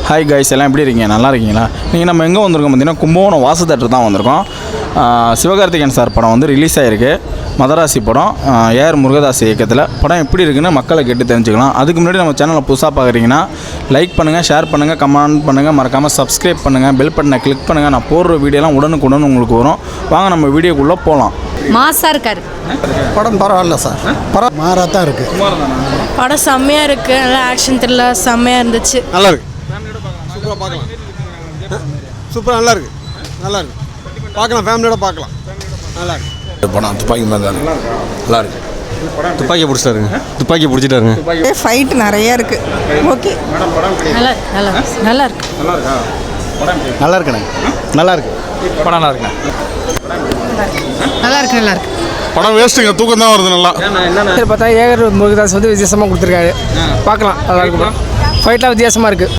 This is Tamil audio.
ஹாய் கைஸ், எல்லாம் எப்படி இருக்கீங்க? நல்லா இருக்கீங்களா? நீங்கள் நம்ம எங்கே வந்திருக்கோம் பார்த்தீங்கன்னா கும்பகோணம் வாசு தேட்டர் தான் வந்திருக்கோம். சிவகார்த்திகேயன் சார் படம் வந்து ரிலீஸ் ஆகிருக்கு. மதராசி படம் ஏஆர் முருகதாஸ் இயக்கத்தில். படம் எப்படி இருக்குன்னு மக்களை கேட்டு தெரிஞ்சுக்கலாம். அதுக்கு முன்னாடி நம்ம சேனலை புதுசாக பார்க்குறீங்கன்னா லைக் பண்ணுங்கள், ஷேர் பண்ணுங்கள், கமெண்ட் பண்ணுங்கள், மறக்காமல் சப்ஸ்கிரைப் பண்ணுங்கள், பெல் பட்டனை கிளிக் பண்ணுங்கள். நான் போடுற வீடியோலாம் உடனுக்குடன் உங்களுக்கு வரும். வாங்க நம்ம வீடியோக்குள்ளே போகலாம். மாசாக இருக்கார் படம். பரவாயில்ல சார், படம் மாறாக தான் இருக்குது. படம் செம்மையாக இருக்குது. நல்லா ஆக்ஷன் த்ரில்லர் செம்மையாக இருந்துச்சு. நல்லா இருக்கு, சூப்பராக பார்க்கலாம். சூப்பராக நல்லா இருக்கு, நல்லா இருக்கு, பார்க்கலாம், ஃபேமிலியோட பார்க்கலாம். நல்லா இருக்கு படம். துப்பாக்கி மாதிரி தான் நல்லா இருக்கு. துப்பாக்கி பிடிச்சிட்டாருங்க, துப்பாக்கி பிடிச்சிட்டாருங்க. ஃபைட் நிறையா இருக்குது. ஓகே, நல்லா நல்லா நல்லா இருக்கு. நல்லா இருக்குண்ணே, நல்லா இருக்கு படம். நல்லா இருக்குண்ணா, நல்லா இருக்கு, நல்லா இருக்கு. படம் வேஸ்ட்டுங்க, தூக்கம் தான் வருது. நல்லா பார்த்தா ஏஆர் முருகதாஸ் வந்து வித்தியாசமாக கொடுத்துருக்காரு. பார்க்கலாம், நல்லா இருக்கு. ஃபைட்லாம் வித்தியாசமாக இருக்குது.